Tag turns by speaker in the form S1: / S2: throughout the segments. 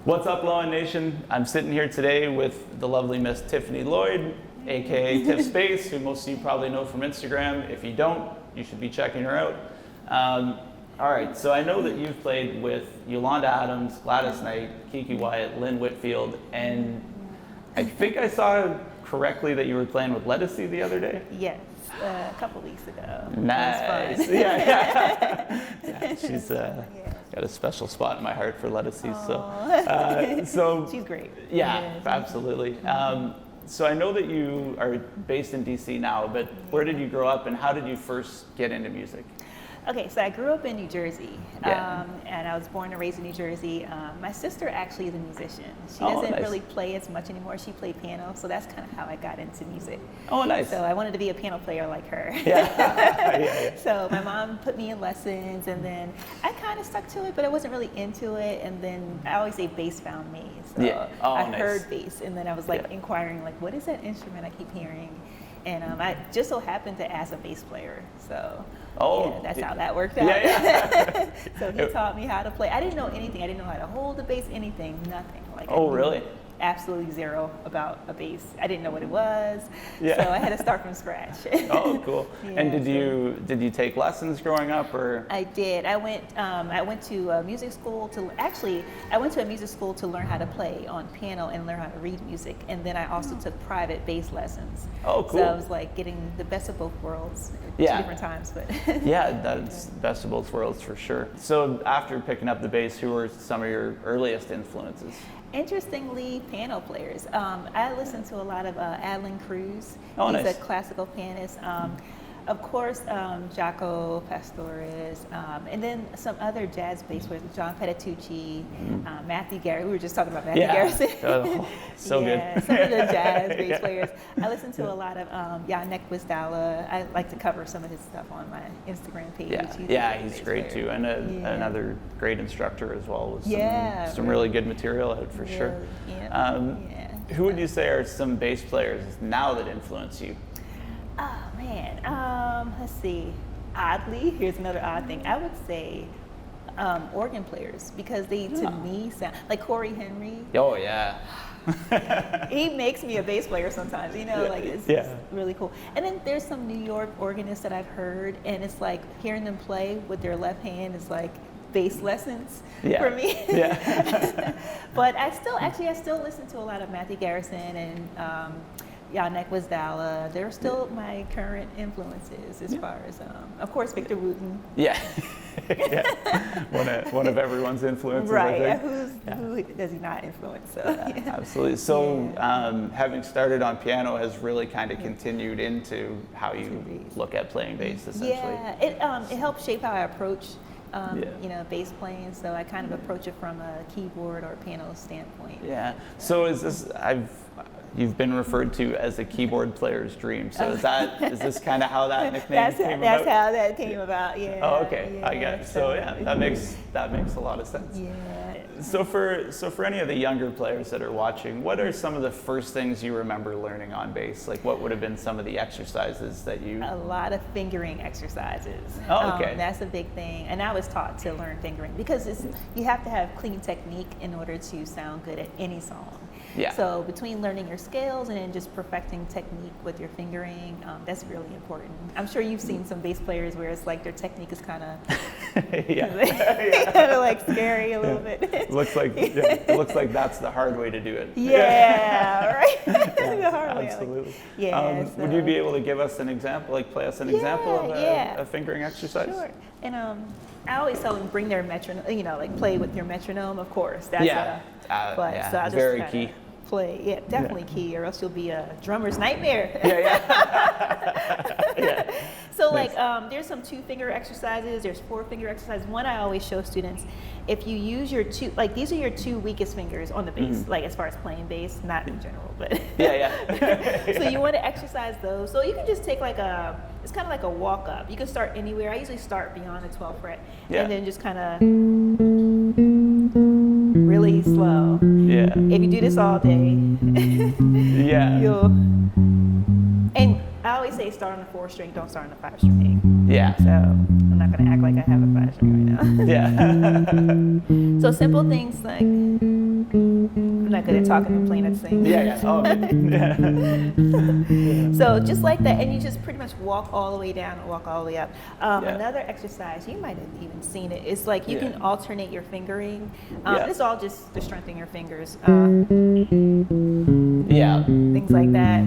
S1: What's up, Lowen Nation? I'm sitting here today with the lovely Miss Tiffany Lloyd, aka Tiffsbass, who most of you probably know from Instagram. If you don't, you should be checking her out. All right, so I know that you've played with Yolanda Adams, Gladys Knight, KeKe Wyatt, Lynn Whitfield, and I think I saw correctly that you were playing with Ledisi the other day?
S2: Yes, a couple weeks ago.
S1: Nice.
S2: It was fun.
S1: Yeah, she's got a special spot in my heart for Ledisi. So
S2: she's great.
S1: Yeah, absolutely. So I know that you are based in DC now, but where did you grow up and how did you first get into music?
S2: Okay, so I grew up in New Jersey,
S1: Yeah.
S2: and I was born and raised in New Jersey. My sister actually is a musician. She doesn't
S1: nice.
S2: really play as much anymore. She played piano, so that's kind of how I got into music.
S1: Oh, nice.
S2: So I wanted to be a piano player like her.
S1: Yeah.
S2: So my mom put me in lessons, and then I kind of stuck to it, but I wasn't really into it. And then I always say bass found me. So I
S1: nice.
S2: heard bass, and then I was like inquiring, like, what is that instrument I keep hearing? And I just so happened to ask a bass player, so that's how that worked out. So he taught me how to play. I didn't know anything. I didn't know how to hold the bass, anything, nothing. Like,
S1: really?
S2: Absolutely zero about a bass. I didn't know what it was, so I had to start from scratch.
S1: Oh, cool. And did you take lessons growing up, or?
S2: I did. I went to a music school I went to a music school to learn how to play on piano and learn how to read music, and then I also took private bass lessons.
S1: Oh, cool.
S2: So I was like getting the best of both worlds two different times, but
S1: that's best of both worlds for sure. So after picking up the bass, who were some of your earliest influences?
S2: Interestingly, piano players. I listen to a lot of Alan Cruz.
S1: Oh,
S2: He's
S1: nice.
S2: a classical pianist. Of course, Jaco Pastorius, and then some other jazz bass players, John Petitucci, Matthew Garrett. We were just talking about Matthew Garrison.
S1: So good.
S2: Some of the jazz bass players. I listen to a lot of Yannick Wisdala. I like to cover some of his stuff on my Instagram page.
S1: He's great too, and another great instructor as well, with some
S2: really
S1: really good material out for sure. Who would you say are some bass players now that influence you?
S2: Oh man, let's see. Oddly, here's another odd thing. I would say organ players, because they to me sound like Corey Henry.
S1: Oh yeah.
S2: He makes me a bass player sometimes, it's really cool. And then there's some New York organists that I've heard, and it's like hearing them play with their left hand is like bass lessons for me. But I still listen to a lot of Matthew Garrison and Yannick Wisdala. They're still my current influences as far as, of course, Victor Wooten.
S1: One of everyone's influences.
S2: Right.
S1: I think.
S2: Who does he not influence? So,
S1: Absolutely. So having started on piano has really kind of continued into how you look at playing bass, essentially.
S2: Yeah, it helps shape how I approach bass playing. So I kind of approach it from a keyboard or piano standpoint.
S1: Yeah. So you've been referred to as a keyboard player's dream. So is this kind of how that nickname came about?
S2: That's how that came about. Yeah.
S1: Oh, okay. I get it. So that makes a lot of sense.
S2: Yeah.
S1: So for any of the younger players that are watching, what are some of the first things you remember learning on bass? Like, what would have been some of the exercises that you?
S2: A lot of fingering exercises.
S1: Oh, okay.
S2: That's a big thing, and I was taught to learn fingering because you have to have clean technique in order to sound good at any song.
S1: Yeah.
S2: So between learning your scales and then just perfecting technique with your fingering, that's really important. I'm sure you've seen some bass players where it's like their technique is kind of kind of like scary a little bit.
S1: It looks like that's the hard way to do it.
S2: Right. The hard way.
S1: Absolutely.
S2: So.
S1: Would you be able to give us an example, like play us an example of a fingering exercise?
S2: Sure. And I always tell them bring their metronome, like play with your metronome, of course. That's so I'll just
S1: very key.
S2: Play, definitely key, or else you'll be a drummer's nightmare. So there's some 2-finger exercises, there's 4-finger exercises. One I always show students, if you use your these are your 2 weakest fingers on the bass, like as far as playing bass, not in general, but So you want to exercise those. So you can just take it's kind of like a walk up. You can start anywhere. I usually start beyond the 12th fret, and then just kind of really slow. If you do this all day, and I always say start on the 4-string, don't start on the 5-string. So I'm not gonna act like I have a 5-string right now. So simple things like not good at talking and playing at the same time.
S1: Yeah. Oh, yeah.
S2: So just like that, and you just pretty much walk all the way down and walk all the way up. Another exercise, you might have even seen it, is like you can alternate your fingering. It's all just to strengthen your fingers. Things like that.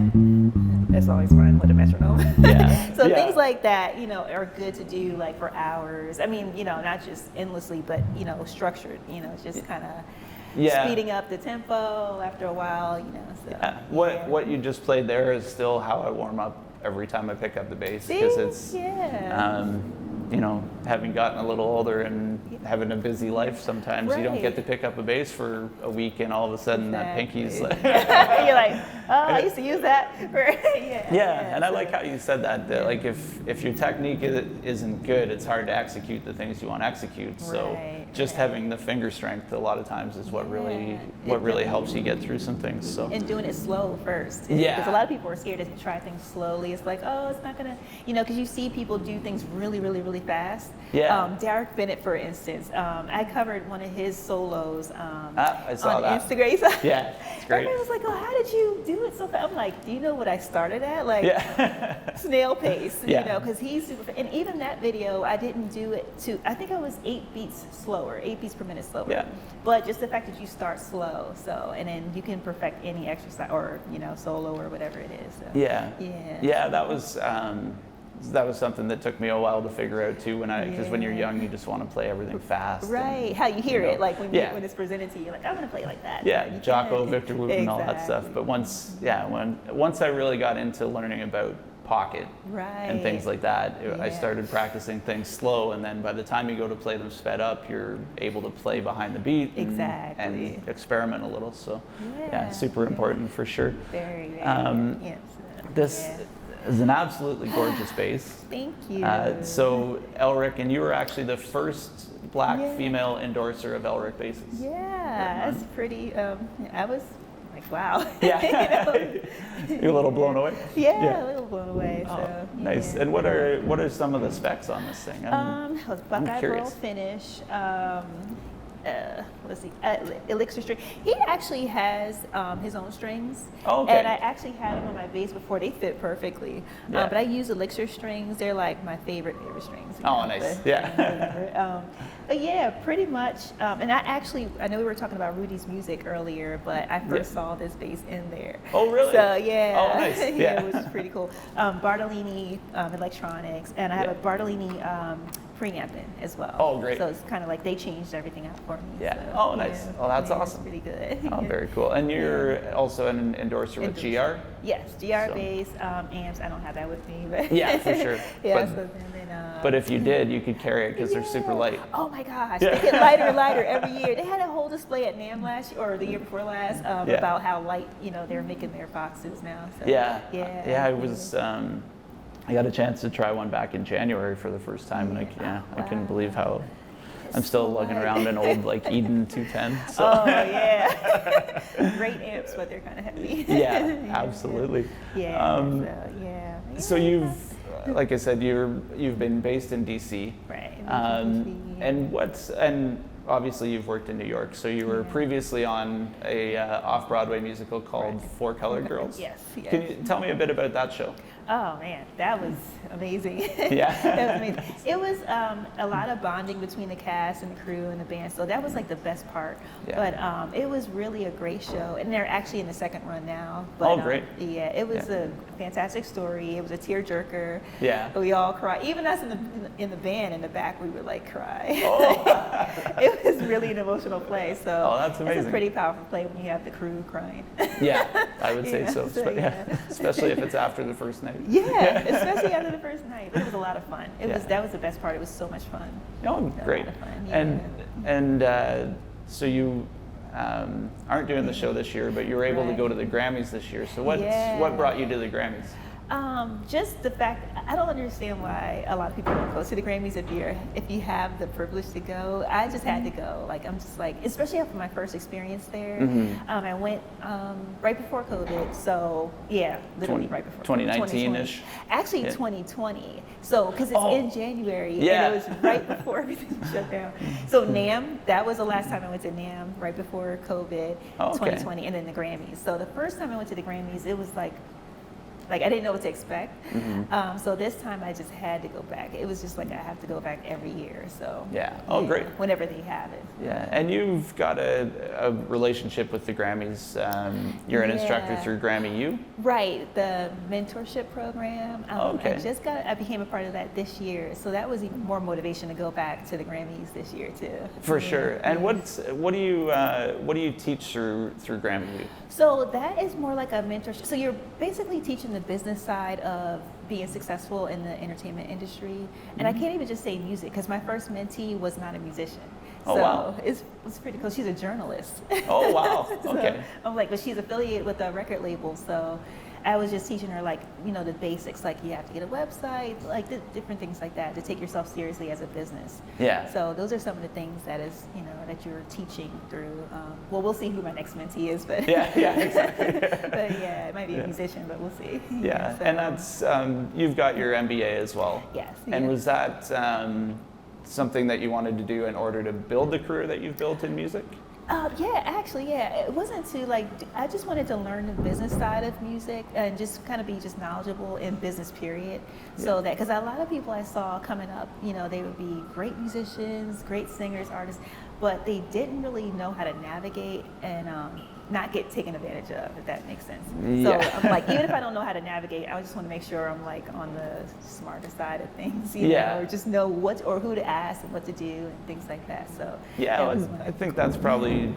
S2: It's always fun with a metronome. So things like that, you know, are good to do like for hours. I mean, you know, not just endlessly, but, you know, structured, you know, just kind of speeding up the tempo after a while, you know. So,
S1: What you just played there is still how I warm up every time I pick up the bass, because it's, you know, having gotten a little older and having a busy life, sometimes you don't get to pick up a bass for a week, and all of a sudden that pinky's like,
S2: you're like, oh, I used to use that.
S1: And I like how you said that, like if your technique isn't good, it's hard to execute the things you want to execute. So just having the finger strength a lot of times is what really helps you get through some things. So
S2: and doing it slow first. Because a lot of people are scared to try things slowly. It's like, oh, it's not gonna, you know, because you see people do things really, really, really fast. Derek Bennett, for instance, I covered one of his solos
S1: I saw
S2: on
S1: that.
S2: Instagram.
S1: It's great.
S2: Everybody was like, oh, how did you do it so fast? I'm like, do you know what I started at? Like, snail pace, you know, because he's super fast. And even that video, I didn't do it to, I think I was 8 beats slower, 8 beats per minute slower. But just the fact that you start slow, so, and then you can perfect any exercise or, you know, solo or whatever it is. So,
S1: that was something that took me a while to figure out too, because when you're young, you just want to play everything fast.
S2: Right, how you hear it, like when it's presented to you, like, I'm going to play like that.
S1: Jocko, Victor Wooten, and all that stuff. But once I really got into learning about pocket and things like that, I started practicing things slow, and then by the time you go to play them sped up, you're able to play behind the beat and experiment a little. So super important for sure.
S2: Very,
S1: This is an absolutely gorgeous bass.
S2: Like, thank you.
S1: So Elrick, and you were actually the first black female endorser of Elrick basses.
S2: That's pretty, I was like, wow.
S1: You're a little blown away?
S2: A little blown away. So,
S1: nice. And what are some of the specs on this thing?
S2: Buckeye Pearl finish. Let's see, Elixir Strings. He actually has his own strings, and I actually had them on my bass before. They fit perfectly, but I use Elixir Strings. They're like my favorite strings.
S1: Nice.
S2: But yeah, pretty much. And I know we were talking about Rudy's music earlier, but I first saw this bass in there.
S1: Oh, really?
S2: So
S1: nice.
S2: it was pretty cool. Bartolini Electronics, and I have a Bartolini preamping as well.
S1: Oh, great.
S2: So it's kind of like they changed everything out for me.
S1: So, nice. Oh, that's awesome.
S2: It's pretty good.
S1: Oh, very cool. And you're also an endorser with GR?
S2: Yes, GRBass amps. I don't have that with me, but
S1: for sure. But if you did, you could carry it because they're super light.
S2: Oh my gosh, they get lighter and lighter every year. They had a whole display at NAMM last year, or the year before last, about how light, you know, they're making their boxes now. So,
S1: I was. I got a chance to try one back in January for the first time, and I couldn't believe how. I'm still lugging around an old like Eden 210. So.
S2: Oh great amps, but they're kind of heavy.
S1: Absolutely. So you've, like I said, you've been based in DC.
S2: Right.
S1: And obviously you've worked in New York. So you were previously on a off-Broadway musical called Four Colored Girls.
S2: Yes.
S1: Can you tell me a bit about that show?
S2: Oh man, that was amazing. That was amazing. It was a lot of bonding between the cast and the crew and the band, so that was like the best part. But it was really a great show, and they're actually in the second run now. But,
S1: great.
S2: It was a fantastic story. It was a tearjerker. We all cried. Even us in the band in the back, we would like cry. It was really an emotional play. So
S1: that's amazing.
S2: It's a pretty powerful play when you have the crew crying.
S1: I would say so. Especially if it's after the first night.
S2: Especially after the first night. But it was a lot of fun. That was the best part. It was so much fun.
S1: Great. And so you aren't doing the show this year, but you were able to go to the Grammys this year. So what brought you to the Grammys?
S2: Just the fact, I don't understand why a lot of people don't go to the Grammys if you have the privilege to go. I just had to go. Like, I'm just like, especially after my first experience there. I went right before COVID, so yeah, literally right before
S1: 2019-ish.
S2: Actually, 2020. So, because it's in January, and it was right before everything shut down. So NAMM, that was the last time I went to NAMM, right before COVID, 2020, and then the Grammys. So the first time I went to the Grammys, it was like I didn't know what to expect. So this time I just had to go back. It was just like I have to go back every year. So
S1: great.
S2: Whenever they have it.
S1: Yeah, and you've got a relationship with the Grammys. You're an instructor through Grammy U.
S2: Right, the mentorship program. I became a part of that this year. So that was even more motivation to go back to the Grammys this year too.
S1: For sure. And what do you teach through Grammy U?
S2: So that is more like a mentorship. So you're basically teaching the business side of being successful in the entertainment industry. And I can't even just say music, because my first mentee was not a musician.
S1: Oh, wow.
S2: It's pretty cool. She's a journalist.
S1: Oh, wow. Okay.
S2: I'm like, but she's affiliated with a record label. So I was just teaching her, like, the basics, like you have to get a website, like different things like that to take yourself seriously as a business.
S1: Yeah.
S2: So those are some of the things that is, that you're teaching through. Well, we'll see who my next mentee is, but
S1: yeah, exactly.
S2: But yeah, it might be a musician, but we'll see.
S1: Yeah,
S2: So,
S1: and that's you've got your MBA as well.
S2: Yes.
S1: And was that something that you wanted to do in order to build the career that you've built in music?
S2: It wasn't I just wanted to learn the business side of music and just kind of be just knowledgeable in business period. So that, because a lot of people I saw coming up, they would be great musicians, great singers, artists, but they didn't really know how to navigate and not get taken advantage of, if that makes sense. So I'm like, even if I don't know how to navigate, I just want to make sure I'm like on the smarter side of things, or just know who to ask and what to do and things like that. So
S1: I think that's probably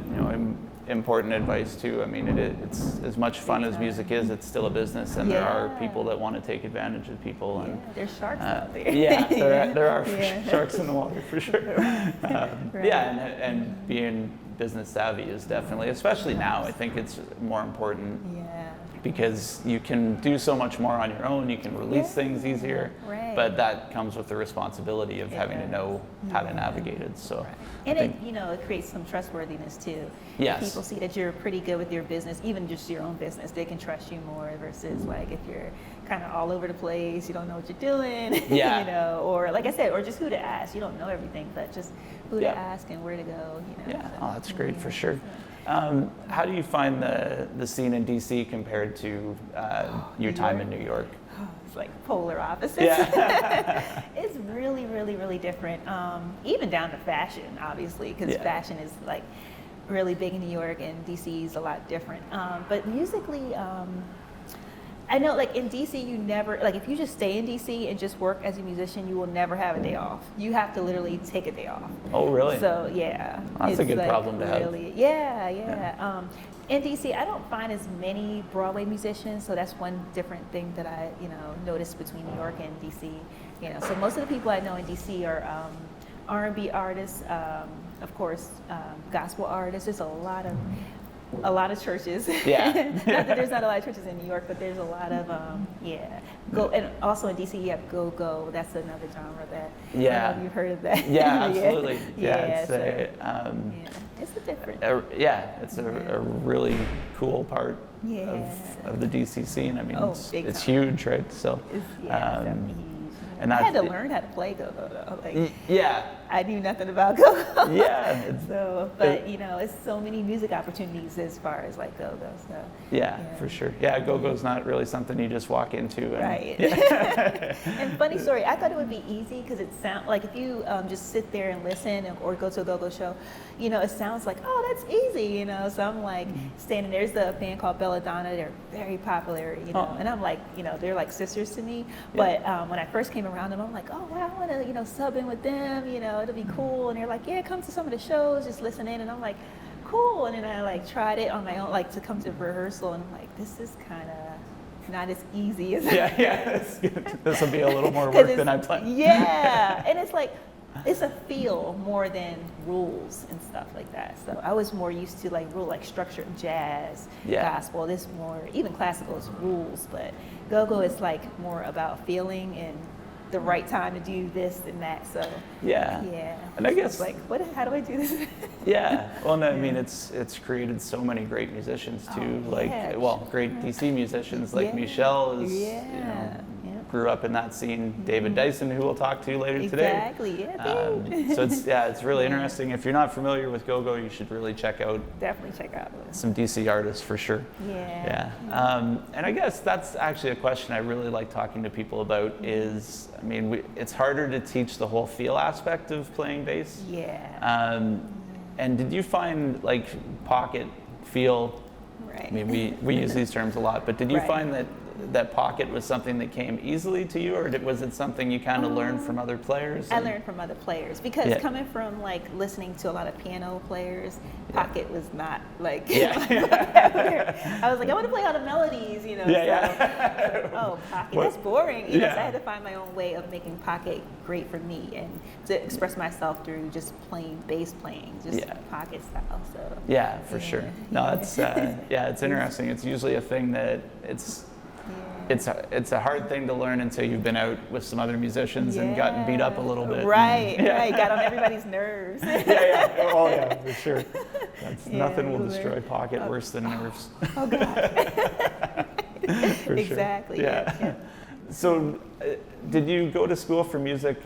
S1: important advice too. I mean, it's as much fun as music is, it's still a business, and there are people that want to take advantage of people. And
S2: there's sharks out there.
S1: There are sharks in the water for sure. And being business savvy is definitely, especially now, I think it's more important. Because you can do so much more on your own, you can release things easier, but that comes with the responsibility of having to know how to navigate it. So,
S2: and it creates some trustworthiness too.
S1: Yes.
S2: If people see that you're pretty good with your business, even just your own business, they can trust you more versus like if you're kind of all over the place, you don't know what you're doing, or like I said, or just who to ask. You don't know everything, but just who to ask and where to go.
S1: That's great for sure. How do you find the scene in DC compared to your time in New York?
S2: It's like polar opposites. It's really, really, really different. Even down to fashion, obviously, because fashion is like really big in New York, and DC is a lot different. But musically, I know, like in DC, you never, like if you just stay in DC and just work as a musician, you will never have a day off. You have to literally take a day off.
S1: Oh, really?
S2: So,
S1: that's a good problem to have.
S2: In DC, I don't find as many Broadway musicians, so that's one different thing that I, noticed between New York and DC. So most of the people I know in DC are R&B artists, of course, gospel artists. There's a lot of churches. Not that there's not a lot of churches in New York, but there's a lot of and also in DC you have go-go. That's another genre that I don't know if you've heard of that.
S1: Absolutely.
S2: It's a different.
S1: It's a really cool part of the DC scene. I mean, it's huge, right? So
S2: definitely huge.
S1: And
S2: I had to learn how to play go-go though. Like,
S1: yeah.
S2: I knew nothing about go-go.
S1: Yeah.
S2: So, but you know, it's so many music opportunities as far as like go-go. So.
S1: Yeah, for sure. Yeah, go-go's not really something you just walk into. And,
S2: right.
S1: Yeah.
S2: And funny story, I thought it would be easy because it sounds like if you just sit there and listen or go to a go-go show, you know, it sounds like, oh, that's easy, you know. So I'm like standing there's a band called Belladonna. They're very popular, you know. And I'm like, you know, they're like sisters to me. But when I first came around them, I'm like, oh, wow, I want to, you know, sub in with them, you know, it'll be cool. And they're like, yeah, come to some of the shows, just listen in. And I'm like, cool. And then I like tried it on my own, like to come to rehearsal. And I'm like, this is kind of not as easy as
S1: this will be a little more work than I planned.
S2: Yeah. And it's like, it's a feel more than rules and stuff like that. So I was more used to like structured jazz, gospel. This more even classical is rules, but go-go is like more about feeling and the right time to do this and that. So yeah.
S1: And I guess
S2: like, how do I do this?
S1: Well, no, I mean, it's created so many great musicians too. Great DC musicians like Michelle is, grew up in that scene. David Dyson, who we'll talk to later today.
S2: Exactly.
S1: So it's really interesting. If you're not familiar with go-go, you should really
S2: definitely check out
S1: some DC artists for sure. And I guess that's actually a question I really like talking to people about is, I mean, it's harder to teach the whole feel aspect of playing bass. And did you find like pocket feel? Right. I mean, we use these terms a lot, but did you find that pocket was something that came easily to you, or was it something you kind of learned from other players?
S2: I learned from other players because coming from like listening to a lot of piano players, pocket was not like I was like, I want to play all the melodies, oh, pocket, that's boring. So I had to find my own way of making pocket great for me and to express myself through just plain bass playing, just pocket style. So
S1: for sure. No, it's it's interesting. It's usually a thing that it's a hard thing to learn until you've been out with some other musicians and gotten beat up a little bit.
S2: Right, got on everybody's nerves.
S1: For sure. Nothing will destroy pocket worse than nerves.
S2: Oh God. Exactly.
S1: Sure. So, did you go to school for music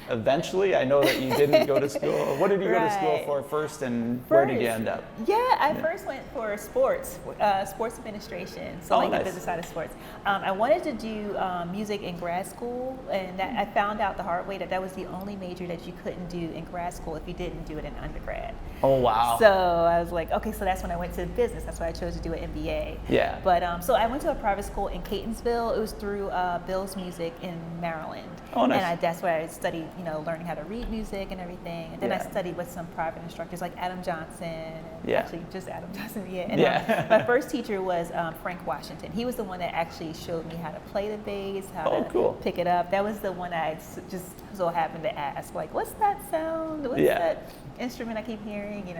S1: eventually? I know that you didn't go to school. What did you go to school for first, and where did you end up?
S2: I first went for sports administration, so the business side of sports. I wanted to do music in grad school, and I found out the hard way that was the only major that you couldn't do in grad school if you didn't do it in undergrad.
S1: Oh, wow.
S2: So I was like, okay, so that's when I went to business. That's why I chose to do an MBA. But so I went to a private school in Catonsville. It was through Bill's Music in Maryland.
S1: Oh, nice.
S2: And that's where I studied, learning how to read music and everything. And then I studied with some private instructors like Adam Johnson. Actually, just Adam Johnson. And my first teacher was Frank Washington. He was the one that actually showed me how to play the bass, how to pick it up. That was the one I just so happened to ask, like, what's that sound? What's that instrument I keep hearing? And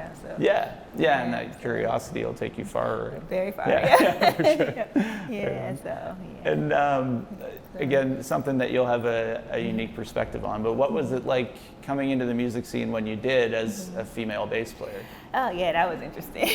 S2: that curiosity will take you far.
S1: Very far. And again, something that you'll have a unique perspective on, but what was it like coming into the music scene when you did as a female bass player?
S2: Oh yeah, that was interesting.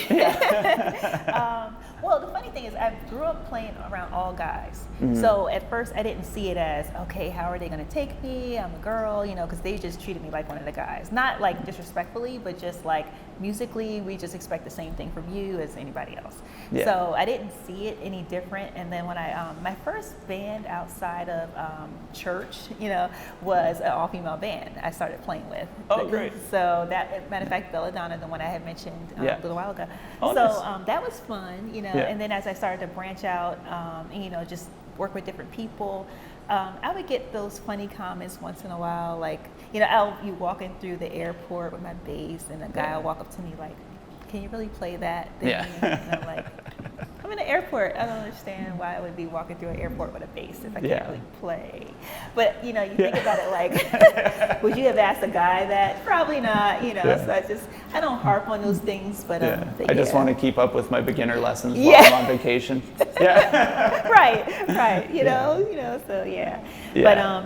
S2: Well, the funny thing is I grew up playing around all guys. So at first I didn't see it as, okay, how are they going to take me? I'm a girl, because they just treated me like one of the guys. Not like disrespectfully, but just like musically, we just expect the same thing from you as anybody else. So I didn't see it any different. And then when I, my first band outside of church, was an all-female band I started playing with.
S1: Oh, great.
S2: So that, matter of fact, Belladonna, the one I had mentioned a little while ago.
S1: Oh,
S2: so
S1: nice.
S2: that was fun, and then as I started to branch out, and, just work with different people, I would get those funny comments once in a while, like, I'll be walking through the airport with my bass, and a guy will walk up to me like, can you really play that thing? And I'm like, I'm in the airport. I don't understand why I would be walking through an airport with a bass if I can't really play. But, you think about it like, would you have asked a guy that? Probably not, so I don't harp on those things, but
S1: I just want to keep up with my beginner lessons while I'm on vacation.
S2: Right, so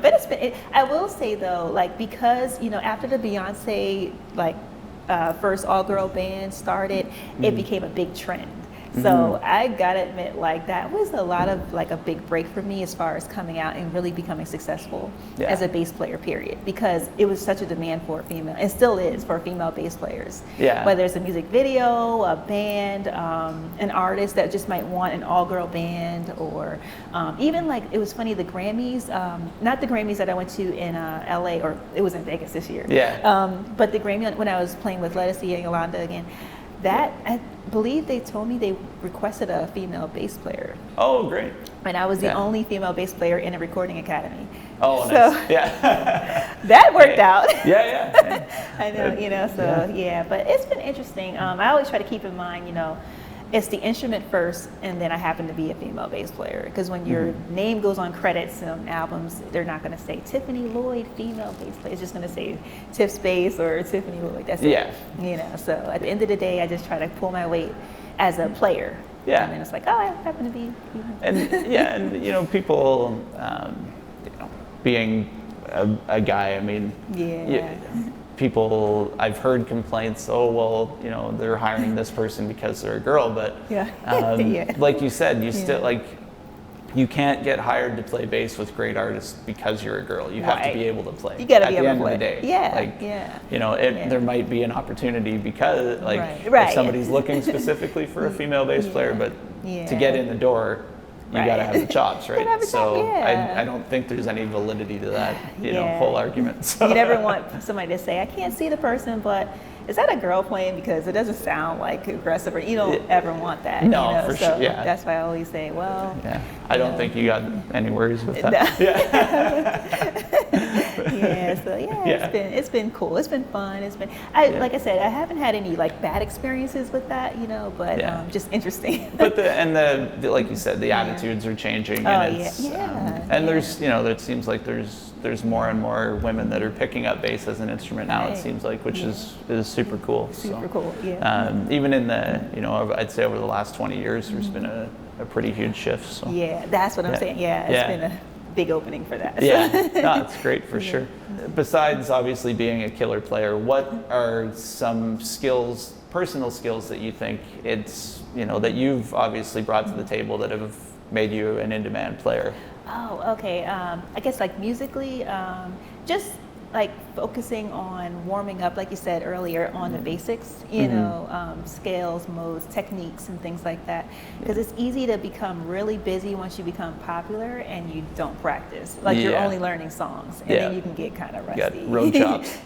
S2: but it's been, I will say though, like, because, after the Beyonce, like, first all-girl band started, it became a big trend. So I gotta admit, like, that was a lot of, like, a big break for me as far as coming out and really becoming successful as a bass player, period. Because it was such a demand for female, and still is, for female bass players. Whether it's a music video, a band, an artist that just might want an all-girl band, or even, like, it was funny, the Grammys, not the Grammys that I went to in LA, or it was in Vegas this year. But the Grammy, when I was playing with Ledisi and Yolanda again, that, I believe they told me they requested a female bass player.
S1: Oh, great.
S2: And I was the only female bass player in a recording academy.
S1: Oh,
S2: so,
S1: nice.
S2: that worked out.
S1: I
S2: know, but it's been interesting. I always try to keep in mind, it's the instrument first, and then I happen to be a female bass player. Because when your name goes on credits on albums, they're not going to say Tiffany Lloyd, female bass player. It's just going to say Tiffsbass or Tiffany Lloyd. That's it. You know, so at the end of the day, I just try to pull my weight as a player.
S1: Yeah.
S2: And then it's like, oh, I happen to be female.
S1: And you know, people, you know, being a guy, I mean, people, I've heard complaints, oh, well, you know, they're hiring this person because they're a girl, but like you said, you still, like, you can't get hired to play bass with great artists because you're a girl. You have to be able to play.
S2: You got to be able to
S1: At
S2: play.
S1: the end of the day. You know, there might be an opportunity because, like, if somebody's looking specifically for a female bass player, but to get in the door, you got to have the chops, right? I don't think there's any validity to that, you know, whole argument. So.
S2: You never want somebody to say, I can't see the person, but is that a girl playing? Because it doesn't sound like aggressive, or you don't ever want that.
S1: No,
S2: you know?
S1: for sure. Yeah.
S2: That's why I always say, well.
S1: Yeah. I don't think you got any worries with that.
S2: No. It's been cool. It's been fun. It's been like I said, I haven't had any like bad experiences with that, you know, but just interesting.
S1: But the like you said, the attitudes are changing, and there's, you know, it seems like there's more and more women that are picking up bass as an instrument now. It seems like, which is super cool.
S2: Super cool.
S1: Even in the, you know, I'd say over the last 20 years, there's been a pretty huge shift. So.
S2: Yeah, that's what I'm saying. It's been a big opening for that.
S1: No, it's great for sure. Besides obviously being a killer player, what are some skills, personal skills that you think it's, you know, that you've obviously brought to the table that have made you an in-demand player?
S2: Oh, okay. I guess like musically, just like focusing on warming up, like you said earlier, on the basics, you know, scales, modes, techniques, and things like that. Because it's easy to become really busy once you become popular and you don't practice. Like you're only learning songs, and then you can get kind of rusty.
S1: You got road chops.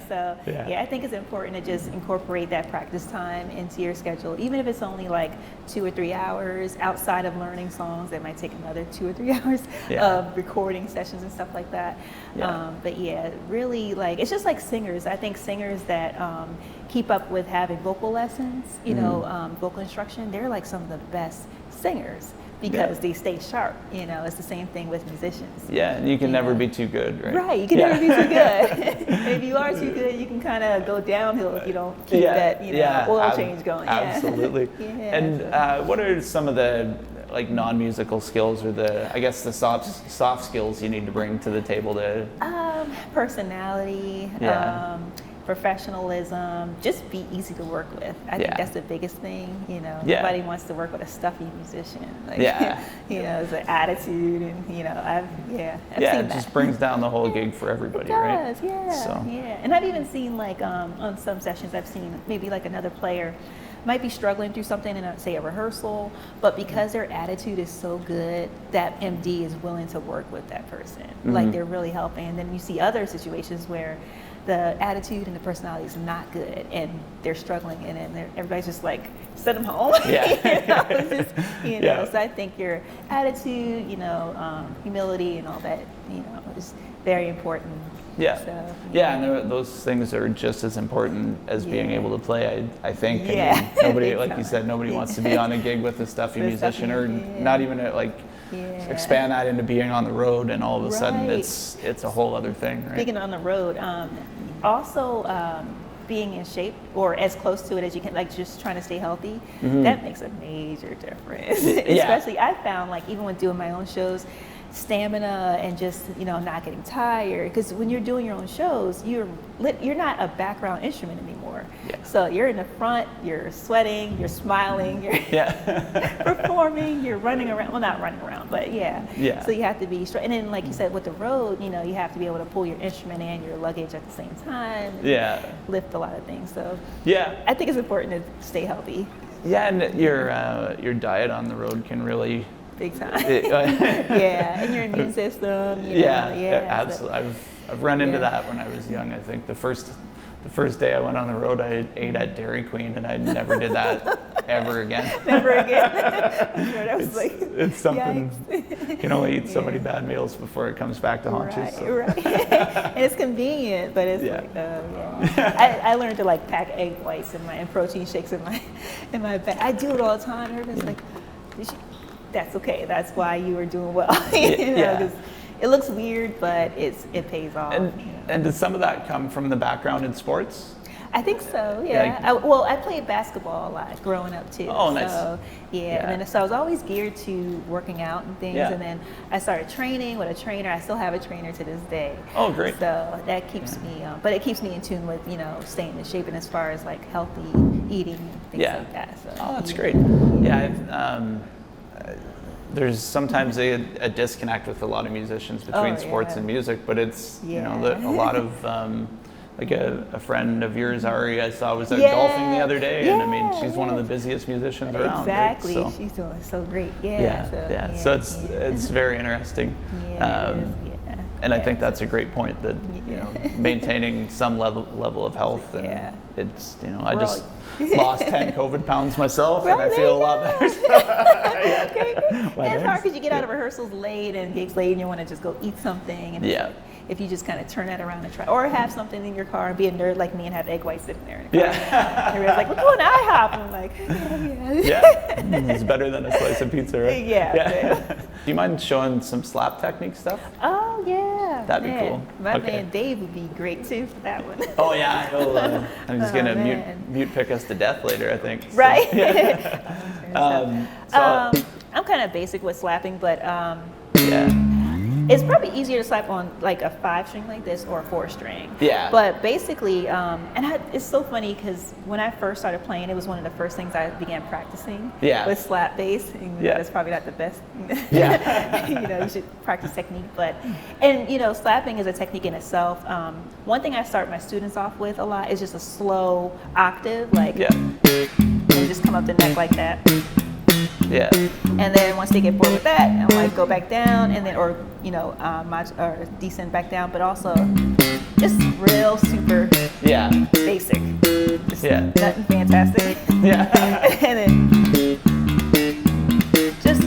S2: So I think it's important to just incorporate that practice time into your schedule, even if it's only like 2 or 3 hours outside of learning songs. That might take another 2 or 3 hours of recording sessions and stuff like that. But really, like, it's just like singers. I think singers that keep up with having vocal lessons, you know, vocal instruction, they're like some of the best singers because they stay sharp. You know, it's the same thing with musicians.
S1: Yeah, and you can never be too good, right?
S2: Right, you can never be too good. If you are too good, you can kind of go downhill if you don't keep that, you know, oil change going.
S1: Absolutely. And what are some of the like non-musical skills, or the, I guess, the soft skills you need to bring to the table to?
S2: Personality, professionalism, just be easy to work with. I think that's the biggest thing, you know. Nobody wants to work with a stuffy musician. Like, you know, it's an attitude, and, you know, I've seen
S1: it just brings down the whole gig for everybody, right?
S2: It does, And I've even seen, like, on some sessions, I've seen maybe like another player might be struggling through something in, say, a rehearsal, but because their attitude is so good, that MD is willing to work with that person. Like, they're really helping. And then you see other situations where the attitude and the personality is not good, and they're struggling, and then everybody's just like, send them home. You know, it's just, you know. So I think your attitude, you know, humility and all that, you know, is very important.
S1: And those things are just as important as being able to play, I think. I mean, nobody, like you said, nobody wants to be on a gig with a stuffy musician, or not even expand that into being on the road, and all of a sudden it's a whole other thing, right?
S2: Speaking on the road, also being in shape, or as close to it as you can, like just trying to stay healthy, that makes a major difference. Especially I found, like, even when doing my own shows, stamina and just, you know, not getting tired, because when you're doing your own shows, you're not a background instrument anymore. So you're in the front, you're sweating, you're smiling, you're performing, you're running around, well, not running around, but so you have to be straight. And then, like you said, with the road, you know, you have to be able to pull your instrument and your luggage at the same time, lift a lot of things. So I think it's important to stay healthy. And
S1: your diet on the road can really
S2: big time. And your immune system. You know,
S1: absolutely. I've run into that when I was young. I think the first the first day I went on the road, I ate at Dairy Queen, and I never did that ever again.
S2: Never again. That was
S1: It's something,
S2: yikes.
S1: you can only eat so many bad meals before it comes back to haunt you. So.
S2: Right. And it's convenient, but it's like, I learned to like pack egg whites and protein shakes in my bag. I do it all the time. Everybody's like, that's okay. That's why you are doing well. You know, 'cause it looks weird, but it pays off.
S1: And does some of that come from the background in sports?
S2: I think so, yeah. I played basketball a lot growing up too.
S1: Oh, nice.
S2: So, and then so I was always geared to working out and things. And then I started training with a trainer. I still have a trainer to this day.
S1: Oh, great.
S2: So that keeps me, but it keeps me in tune with, staying in shape and as far as like healthy eating and things like that. So,
S1: oh, that's great. There's sometimes a disconnect with a lot of musicians between sports and music, but it's a lot of like a friend of yours, Ari, I saw was out golfing the other day, and I mean she's one of the busiest musicians around.
S2: Exactly,
S1: right? So,
S2: she's doing so great.
S1: So it's very interesting. And I think that's a great point that maintaining some level of health, and it's I just lost 10 COVID pounds myself, and I feel a lot better.
S2: And it's hard because you get out of rehearsals late and gigs late, and you want to just go eat something. And if you just kind of turn that around and try, or have something in your car and be a nerd like me and have egg whites sitting there in the car. And everyone's like, we're going to IHOP. And I'm like,
S1: it's better than a slice of pizza, right? Do you mind showing some slap technique stuff?
S2: Oh, yeah.
S1: That'd be cool.
S2: My man Dave would be great too for that one.
S1: Oh, yeah. He's going to mute pick us to death later, I think. So.
S2: Right?
S1: I'm
S2: kind of basic with slapping, but it's probably easier to slap on like a 5-string like this or a 4-string. But basically, it's so funny because when I first started playing, it was one of the first things I began practicing with slap bass. And that's probably not the best. You should practice technique, and slapping is a technique in itself. One thing I start my students off with a lot is just a slow octave, like, and just come up the neck like that. And then once they get bored with that, I'm like, go back down, and then, or descend back down, but also just real super basic. Just nothing fantastic. And then just,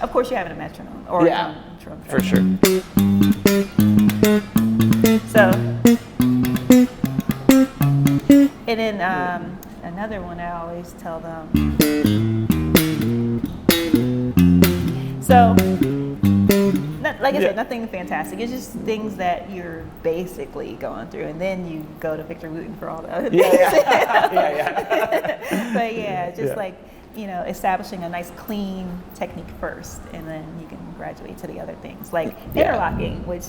S2: of course, you're having a metronome or a drum.
S1: For sure.
S2: So, and then another one I always tell them. So, like I said, nothing fantastic. It's just things that you're basically going through, and then you go to Victor Wooten for all the other things. But just like, establishing a nice clean technique first, and then you can graduate to the other things, like interlocking, which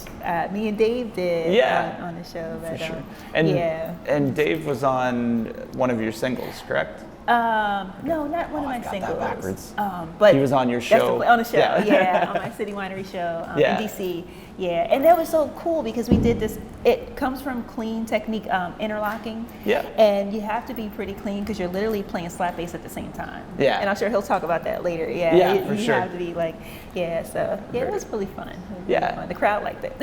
S2: me and Dave did on the show.
S1: For sure. And Dave was on one of your singles, correct?
S2: No, not one of my singles.
S1: That backwards.
S2: But
S1: he was on your show.
S2: On the show, on my City Winery show in DC. And that was so cool because we did this. It comes from clean technique, interlocking. And you have to be pretty clean because you're literally playing slap bass at the same time. And I'm sure he'll talk about that later.
S1: For sure.
S2: You have to be like, so it was really fun. Fun. The crowd liked it.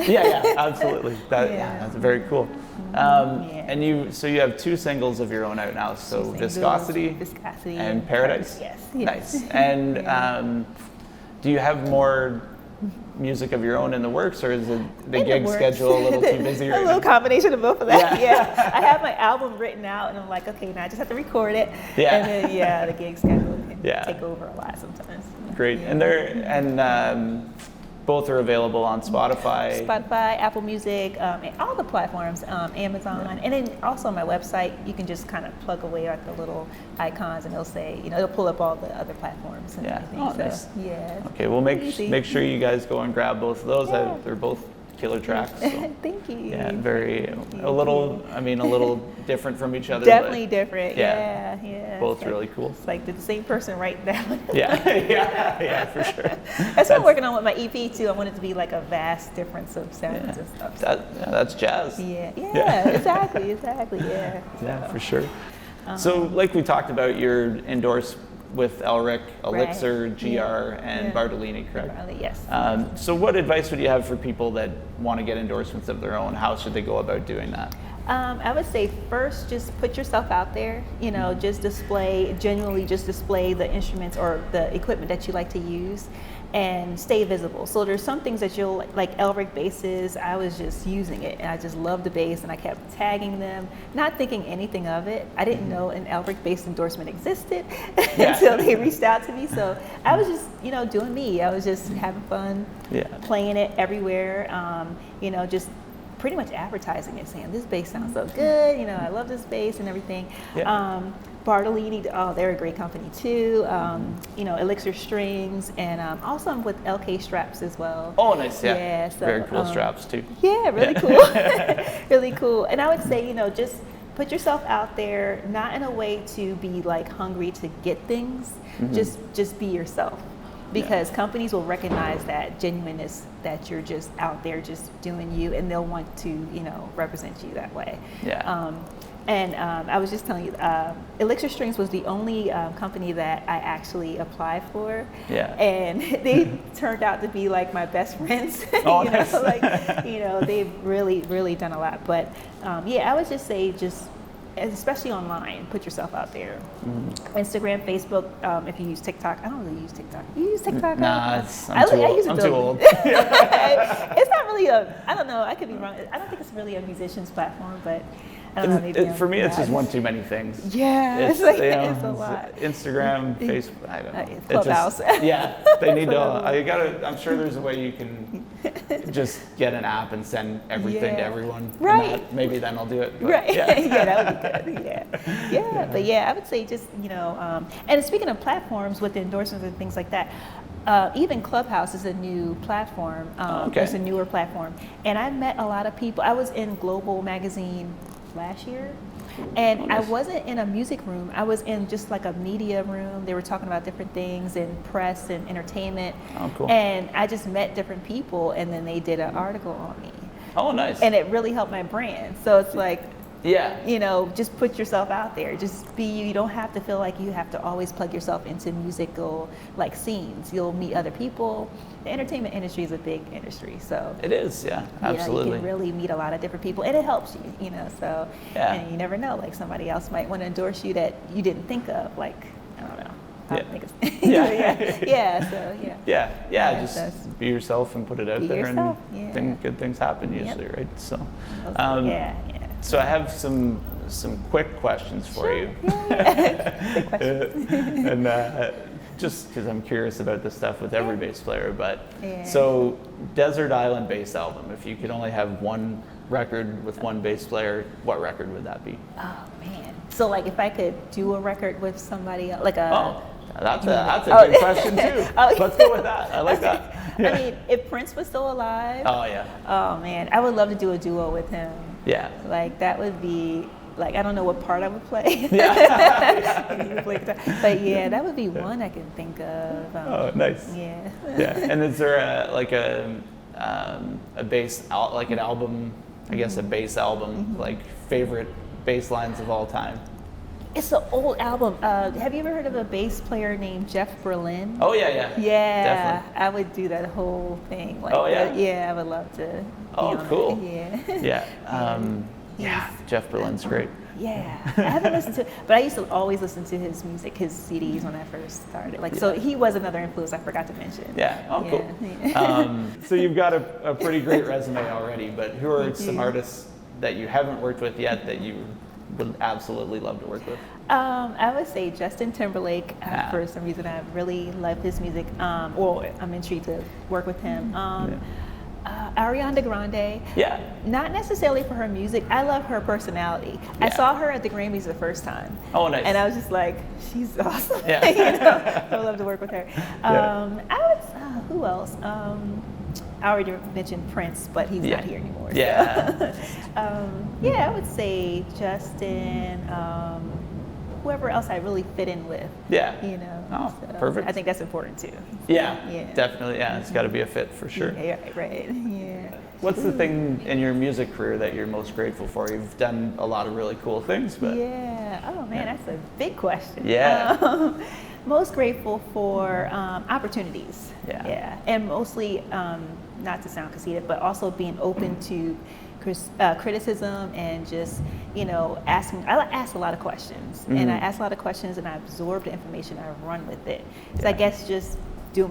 S1: Absolutely. That's very cool. And you have 2 singles of your own out now. So Viscosity and Paradise.
S2: Yes.
S1: Nice. And do you have more music of your own in the works, or is the gig schedule a little too busy?
S2: A little combination of both of that. I have my album written out, and I'm like, okay, now I just have to record it. And then the gig schedule can take over a lot sometimes.
S1: Great. And both are available on Spotify,
S2: Apple Music, and all the platforms, Amazon, and then also on my website. You can just kind of plug away at the little icons, and it'll say, it'll pull up all the other platforms and everything.
S1: Nice. Okay, well, make sure you guys go and grab both of those. They're both killer tracks. So.
S2: Thank you.
S1: Yeah, a little different from each other.
S2: Definitely different. Yeah.
S1: Both really cool.
S2: It's like, did the same person write that one?
S1: Yeah, for sure.
S2: That's what I'm working on with my EP too. I want it to be like a vast difference of sounds and stuff.
S1: That's jazz.
S2: Exactly.
S1: Yeah, for sure. So, like we talked about, your endorse with Elrick, Elixir, GR, and Bartolini, correct?
S2: Yes.
S1: So what advice would you have for people that want to get endorsements of their own? How should they go about doing that?
S2: I would say first, just put yourself out there, just genuinely just display the instruments or the equipment that you like to use and stay visible. So there's some things that you'll, like Elrick basses, I was just using it and I just loved the bass and I kept tagging them, not thinking anything of it. I didn't know an Elrick bass endorsement existed until they reached out to me. So I was just, doing me. I was just having fun, playing it everywhere, just pretty much advertising it, saying this bass sounds so good, I love this bass and everything. Bartolini, they're a great company too. Elixir Strings, and also I'm with LK Straps as well.
S1: Oh, nice, yeah.
S2: Yeah, so,
S1: very cool straps too.
S2: Yeah, really cool, really cool. And I would say, just put yourself out there, not in a way to be like hungry to get things. Just be yourself. Because companies will recognize that genuineness, that you're just out there just doing you, and they'll want to, represent you that way. I was just telling you, Elixir Strings was the only company that I actually applied for. And they turned out to be like my best friends.
S1: Nice.
S2: They've really, really done a lot. But I would just say especially online, put yourself out there. Instagram, Facebook, if you use TikTok. I don't really use TikTok. You use TikTok?
S1: Nah, I'm too old.
S2: It's not really I don't know, I could be wrong. I don't think it's really a musician's platform, but I don't know, maybe
S1: for me, it's just one too many things.
S2: Yeah, it's a lot.
S1: Instagram, Facebook, I don't know.
S2: Clubhouse.
S1: They need to, I'm sure there's a way you can just get an app and send everything to everyone.
S2: Right.
S1: Maybe then I'll do it. But,
S2: right. That would be good. But I would say just, and speaking of platforms with the endorsements and things like that, even Clubhouse is a new platform. It's a newer platform. And I met a lot of people. I was in Global Magazine last year, and I wasn't in a music room. I was in just like a media room. They were talking about different things in press and entertainment.
S1: Oh, cool.
S2: And I just met different people, and then they did an article on me.
S1: Oh, nice.
S2: And it really helped my brand. So it's like,
S1: Yeah.
S2: Just put yourself out there. Just be you. You don't have to feel like you have to always plug yourself into musical like scenes. You'll meet other people. The entertainment industry is a big industry, so
S1: it is, absolutely.
S2: You can really meet a lot of different people, and it helps you, so and you never know, like somebody else might want to endorse you that you didn't think of, like I don't know. I don't think it's
S1: just be yourself and put it out there, and good things happen usually, right? So, So I have some quick questions for you.
S2: Quick questions.
S1: And just because I'm curious about this stuff with every bass player, but so Desert Island bass album, if you could only have one record with one bass player, what record would that be?
S2: Oh man. So like if I could do a record with somebody like a
S1: that's a good question too. Let's go with that. I like that.
S2: I mean, if Prince was still alive.
S1: Oh yeah.
S2: Oh man, I would love to do a duo with him.
S1: Yeah.
S2: Like that would be like, I don't know what part I would play. But that would be one I can think of.
S1: Oh, nice.
S2: Yeah.
S1: And is there a bass like an album? I guess a bass album, like favorite bass lines of all time.
S2: It's an old album. Have you ever heard of a bass player named Jeff Berlin?
S1: Oh yeah.
S2: Definitely. I would do that whole thing. Like I would love to.
S1: Oh, cool.
S2: Yeah.
S1: Jeff Berlin's great.
S2: Yeah, I haven't listened to, but I used to always listen to his music, his CDs when I first started. So he was another influence I forgot to mention.
S1: Yeah. Oh, cool. Yeah. So you've got a pretty great resume already, but who are some artists that you haven't worked with yet that you would absolutely love to work with?
S2: I would say Justin Timberlake. For some reason, I really love his music. Or I'm intrigued to work with him. Ariana Grande.
S1: Yeah.
S2: Not necessarily for her music. I love her personality. Yeah. I saw her at the Grammys the first time.
S1: Oh, nice.
S2: And I was just like, she's awesome.
S1: Yeah.
S2: I would love to work with her. Who else? I already mentioned Prince, but he's not here anymore.
S1: Yeah.
S2: So. I would say Justin. Whoever else I really fit in with.
S1: Yeah.
S2: So
S1: perfect.
S2: I think that's important too.
S1: Yeah. Definitely. Yeah. It's got to be a fit for sure.
S2: Yeah. Right. Yeah.
S1: What's the thing in your music career that you're most grateful for? You've done a lot of really cool things, but.
S2: Yeah. Oh man, that's a big question.
S1: Yeah.
S2: Most grateful for opportunities.
S1: Yeah.
S2: Yeah, and mostly, not to sound conceited, but also being open to criticism and just, asking. I ask a lot of questions, and I ask a lot of questions, and I absorb the information. I run with it. So I guess just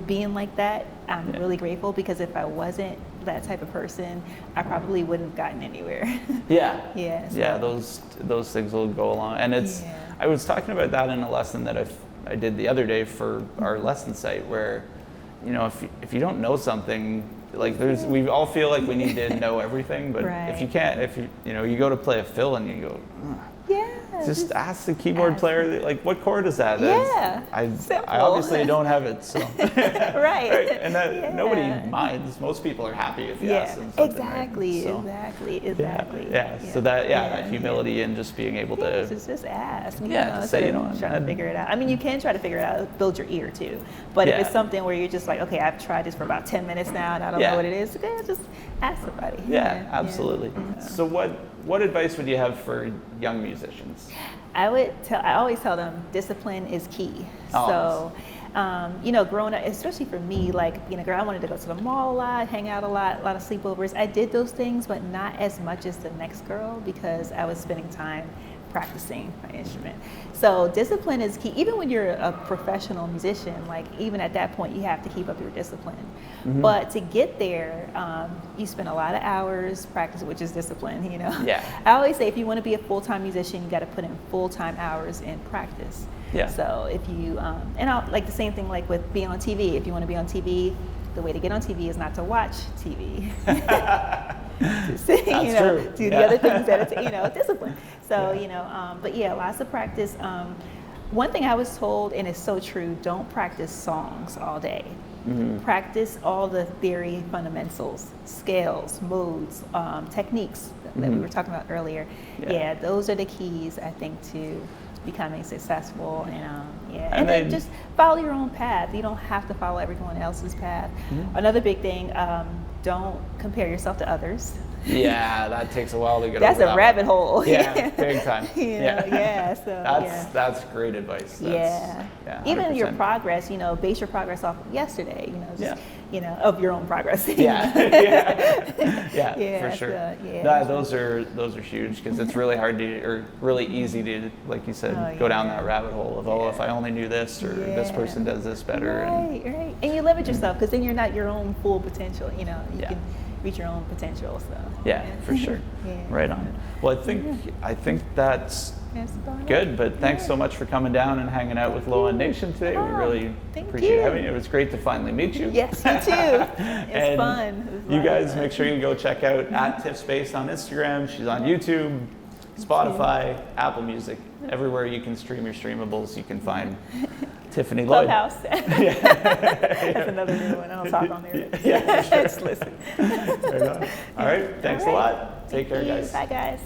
S2: being like that, I'm really grateful, because if I wasn't that type of person, I probably wouldn't have gotten anywhere.
S1: Yeah.
S2: Yeah. So.
S1: Yeah. Those things will go along, and it's.
S2: Yeah.
S1: I was talking about that in a lesson that I did the other day for our lesson site, where, if you don't know something, like we all feel like we need to know everything, but
S2: Right.
S1: if you can't, you go to play a fill and you go, just ask the keyboard player, like, what chord is that?
S2: Yeah.
S1: I
S2: Simple.
S1: obviously don't have it, so.
S2: Right.
S1: And that nobody minds. Most people are happy if you ask them something.
S2: Exactly.
S1: Right? So,
S2: Exactly.
S1: Yeah. So that humility and just being able to.
S2: Just ask.
S1: Say,
S2: trying to figure it out. I mean, you can try to figure it out, build your ear too. But if it's something where you're just like, okay, I've tried this for about 10 minutes now and I don't know what it is, just ask somebody.
S1: Yeah, absolutely. Yeah. So what advice would you have for young musicians?
S2: I always tell them discipline is key.
S1: Oh,
S2: So, growing up, especially for me, like being a girl, I wanted to go to the mall a lot, hang out a lot of sleepovers. I did those things, but not as much as the next girl, because I was spending time practicing my instrument. So discipline is key. Even when you're a professional musician, like even at that point, you have to keep up your discipline. Mm-hmm. But to get there, you spend a lot of hours practicing, which is discipline,
S1: Yeah.
S2: I always say if you want to be a full-time musician, you got to put in full-time hours in practice.
S1: Yeah.
S2: So if you, and I'll, like the same thing like with being on TV. If you want to be on TV, the way to get on TV is not to watch TV.
S1: True.
S2: Do the other things that it's, discipline. So, but yeah, lots of practice. One thing I was told, and it's so true, don't practice songs all day. Mm-hmm. Practice all the theory fundamentals, scales, modes, techniques that we were talking about earlier. Yeah, those are the keys, I think, to becoming successful. And then just follow your own path. You don't have to follow everyone else's path. Mm-hmm. Another big thing, don't compare yourself to others.
S1: Yeah, that takes a while to get
S2: That's
S1: over
S2: a rabbit hole.
S1: Yeah, big time.
S2: So
S1: that's great advice.
S2: Even your progress, base your progress off of yesterday. Of your own progress. For sure.
S1: Those are huge, because it's really hard to, or really easy to, like you said, go down that rabbit hole of if I only knew this, or this person does this better.
S2: Right. And you limit yourself, because then you're not your own full potential. You can reach your own potential. So
S1: for sure. Right on. Well, I think that's good, but thanks so much for coming down and hanging out with Low End Nation today. We really appreciate having you. It was great to finally meet you.
S2: Yes, you too. It's fun.
S1: You guys make sure you go check out @Tiffsbass on Instagram. She's on YouTube, Spotify, Apple Music, everywhere you can stream your streamables. You can find Tiffany Lloyd.
S2: Clubhouse. That's another new one. I don't talk on there. Just listen.
S1: Right on. All right. Thanks a lot. Take care, guys.
S2: Bye, guys.